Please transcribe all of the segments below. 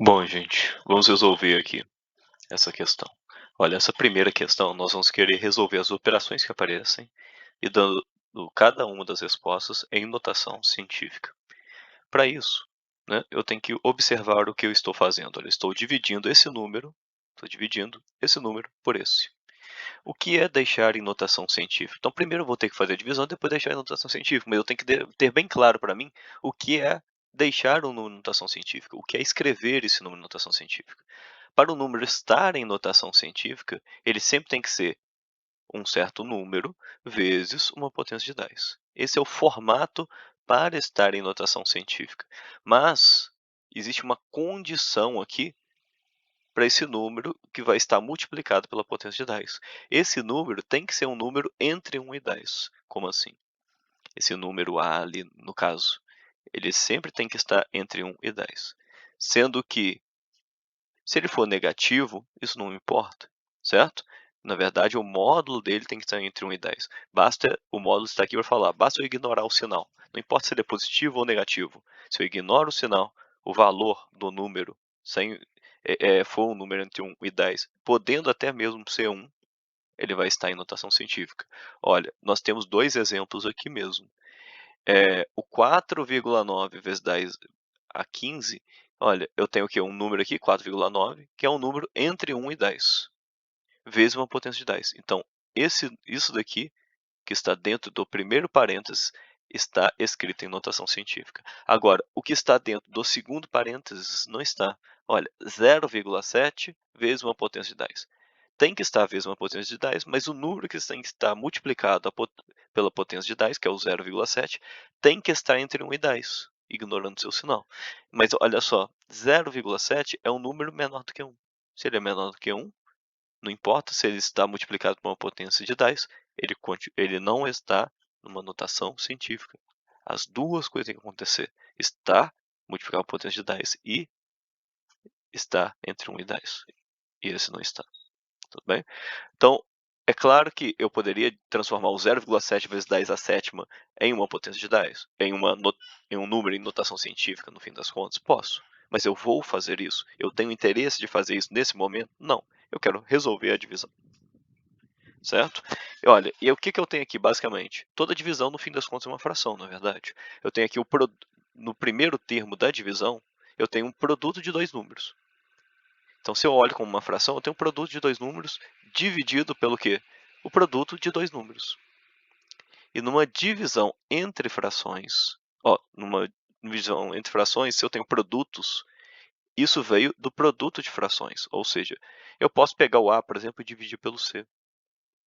Bom, gente, vamos resolver aqui essa questão. Olha, essa primeira questão, nós vamos querer resolver as operações que aparecem e dando cada uma das respostas em notação científica. Para isso, né, eu tenho que observar o que eu estou fazendo. Olha, estou dividindo esse número por esse. O que é deixar em notação científica? Então, primeiro eu vou ter que fazer a divisão, depois deixar em notação científica, mas eu tenho que ter bem claro para mim o que é deixar um número em notação científica, o que é escrever esse número em notação científica. Para o número estar em notação científica, ele sempre tem que ser um certo número vezes uma potência de 10. Esse é o formato para estar em notação científica. Mas existe uma condição aqui para esse número que vai estar multiplicado pela potência de 10. Esse número tem que ser um número entre 1 e 10. Como assim? Esse número A ali, no caso, ele sempre tem que estar entre 1 e 10. Sendo que, se ele for negativo, isso não importa, certo? Na verdade, o módulo dele tem que estar entre 1 e 10. Basta, o módulo está aqui para falar, basta eu ignorar o sinal. Não importa se ele é positivo ou negativo. Se eu ignoro o sinal, o valor do número sem, for um número entre 1 e 10, podendo até mesmo ser 1, ele vai estar em notação científica. Olha, nós temos dois exemplos aqui mesmo. O 4,9 vezes 10 a 15, olha, eu tenho aqui um número aqui, 4,9, que é um número entre 1 e 10, vezes uma potência de 10. Então, isso daqui, que está dentro do primeiro parênteses, está escrito em notação científica. Agora, o que está dentro do segundo parênteses não está. Olha, 0,7 vezes uma potência de 10. Tem que estar vezes uma potência de 10, mas o número que tem que estar multiplicado pela potência de 10, que é o 0,7, tem que estar entre 1 e 10, ignorando seu sinal. Mas olha só, 0,7 é um número menor do que 1. Se ele é menor do que 1, não importa se ele está multiplicado por uma potência de 10, ele não está numa notação científica. As duas coisas têm que acontecer. Está multiplicado por potência de 10 e está entre 1 e 10. E esse não está. Tudo bem? Então, é claro que eu poderia transformar o 0,7 vezes 10 à sétima em uma potência de 10, em um número em notação científica, no fim das contas? Posso. Mas eu vou fazer isso? Eu tenho interesse de fazer isso nesse momento? Não. Eu quero resolver a divisão. Certo? E olha, e o que eu tenho aqui, basicamente? Toda divisão, no fim das contas, é uma fração, na verdade. Eu tenho aqui no primeiro termo da divisão, eu tenho um produto de dois números. Então, se eu olho como uma fração, eu tenho um produto de dois números dividido pelo quê? O produto de dois números. E numa divisão entre frações, se eu tenho produtos, isso veio do produto de frações. Ou seja, eu posso pegar o A, por exemplo, e dividir pelo C,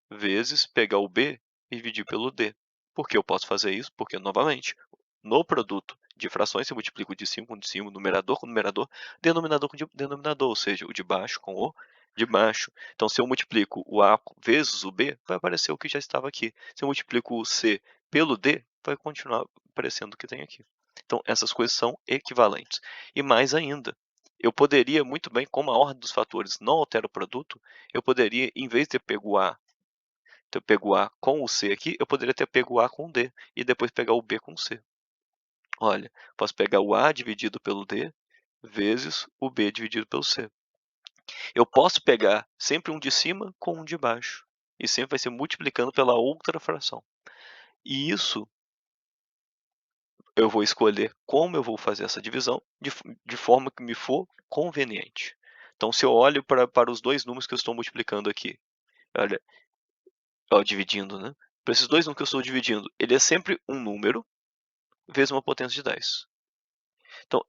vezes pegar o B e dividir pelo D. Por que eu posso fazer isso? Porque, novamente, no produto de frações, eu multiplico o de cima com o de cima, numerador com numerador, denominador com denominador, ou seja, o de baixo com o de baixo. Então, se eu multiplico o A vezes o B, vai aparecer o que já estava aqui. Se eu multiplico o C pelo D, vai continuar aparecendo o que tem aqui. Então, essas coisas são equivalentes. E mais ainda, eu poderia muito bem, como a ordem dos fatores não altera o produto, eu poderia, em vez de ter pego o A, eu pego o A com o C aqui, eu poderia ter pego o A com o D e depois pegar o B com o C. Olha, posso pegar o A dividido pelo D vezes o B dividido pelo C. Eu posso pegar sempre um de cima com um de baixo. E sempre vai ser multiplicando pela outra fração. E isso eu vou escolher como eu vou fazer essa divisão de forma que me for conveniente. Então, se eu olho para os dois números que eu estou multiplicando aqui, olha, dividindo, né? Para esses dois números que eu estou dividindo, ele é sempre um número vezes uma potência de 10. Então,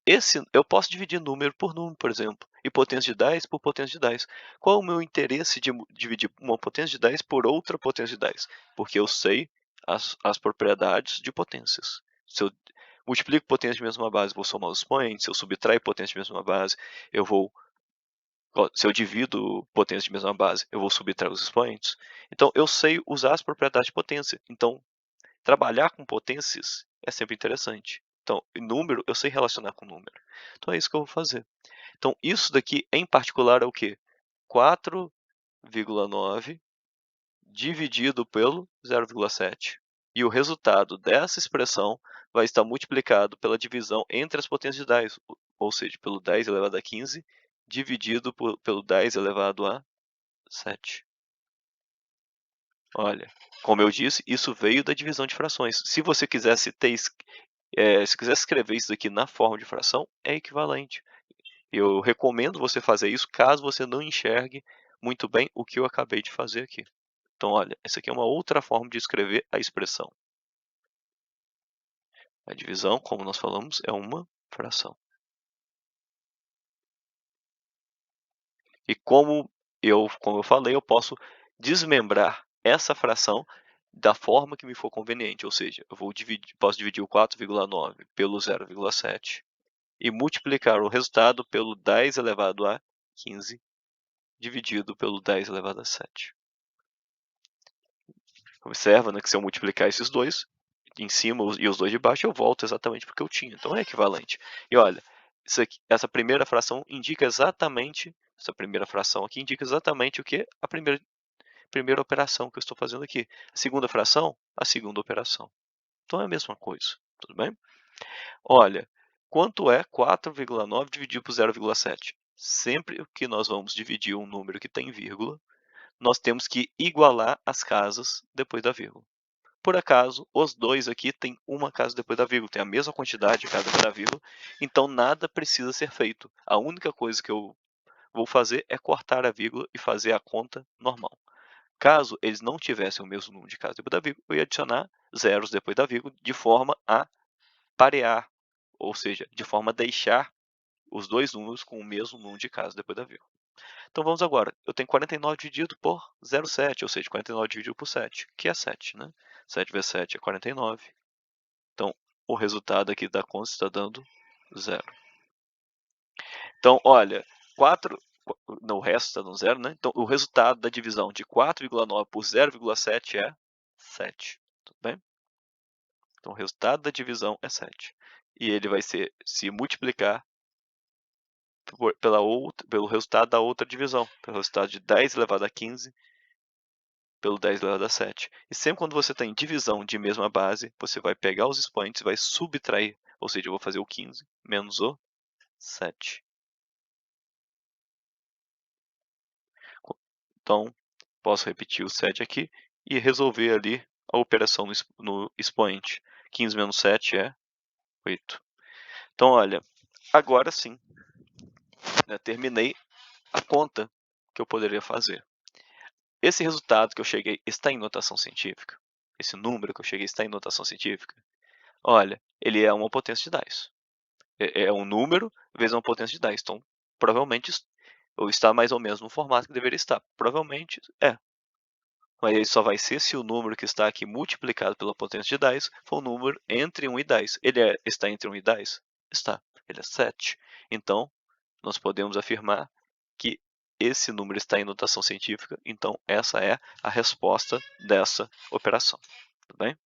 eu posso dividir número, por exemplo, e potência de 10 por potência de 10. Qual é o meu interesse de dividir uma potência de 10 por outra potência de 10? Porque eu sei as propriedades de potências. Se eu multiplico potência de mesma base, vou somar os expoentes. Se eu subtraio potência de mesma base, se eu divido potência de mesma base, eu vou subtrair os expoentes. Então, eu sei usar as propriedades de potência. Então, trabalhar com potências é sempre interessante. Então, número, eu sei relacionar com número. Então, é isso que eu vou fazer. Então, isso daqui, em particular, é o quê? 4,9 dividido pelo 0,7. E o resultado dessa expressão vai estar multiplicado pela divisão entre as potências de 10. ou seja, pelo 10 elevado a 15, dividido pelo 10 elevado a 7. Olha, como eu disse, isso veio da divisão de frações. Se você quisesse se quisesse escrever isso aqui na forma de fração, é equivalente. Eu recomendo você fazer isso caso você não enxergue muito bem o que eu acabei de fazer aqui. Então, olha, essa aqui é uma outra forma de escrever a expressão. A divisão, como nós falamos, é uma fração. E como eu falei, eu posso desmembrar essa fração da forma que me for conveniente, ou seja, eu posso dividir o 4,9 pelo 0,7 e multiplicar o resultado pelo 10 elevado a 15 dividido pelo 10 elevado a 7. Observa, né, que se eu multiplicar esses dois, em cima e os dois de baixo, eu volto exatamente porque eu tinha. Então é equivalente. E olha, essa primeira fração indica exatamente, essa primeira fração aqui indica exatamente o que? A primeira operação que eu estou fazendo aqui. A segunda fração, a segunda operação. Então é a mesma coisa, tudo bem? Olha, quanto é 4,9 dividido por 0,7? Sempre que nós vamos dividir um número que tem vírgula, nós temos que igualar as casas depois da vírgula. Por acaso, os dois aqui têm uma casa depois da vírgula, tem a mesma quantidade de casa depois da vírgula, então nada precisa ser feito. A única coisa que eu vou fazer é cortar a vírgula e fazer a conta normal. Caso eles não tivessem o mesmo número de casas depois da vírgula, eu ia adicionar zeros depois da vírgula, de forma a parear, ou seja, de forma a deixar os dois números com o mesmo número de casas depois da vírgula. Então vamos agora, eu tenho 49 dividido por 0,7, ou seja, 49 dividido por 7, que é 7, né? 7 vezes 7 é 49. Então, o resultado aqui da conta está dando 0. Então, olha, 4, no resto está dando 0, né? Então, o resultado da divisão de 4,9 por 0,7 é 7. Tudo bem? Então, o resultado da divisão é 7. E ele vai se multiplicar pelo resultado da outra divisão, pelo resultado de 10 elevado a 15 pelo 10 elevado a 7. E sempre quando você tem divisão de mesma base, você vai pegar os expoentes e vai subtrair. Ou seja, eu vou fazer o 15 menos o 7. Então, posso repetir o 7 aqui e resolver ali a operação no expoente. 15 menos 7 é 8. Então, olha, agora sim, né, terminei a conta que eu poderia fazer. Esse resultado que eu cheguei está em notação científica? Esse número que eu cheguei está em notação científica? Olha, ele é uma potência de 10. É um número vezes uma potência de 10. Então, provavelmente, ou está mais ou menos no formato que deveria estar. Provavelmente é. Mas ele só vai ser se o número que está aqui multiplicado pela potência de 10 for um número entre 1 e 10. Ele está entre 1 e 10? Está. Ele é 7. Então, nós podemos afirmar que esse número está em notação científica. Então, essa é a resposta dessa operação. Tudo bem?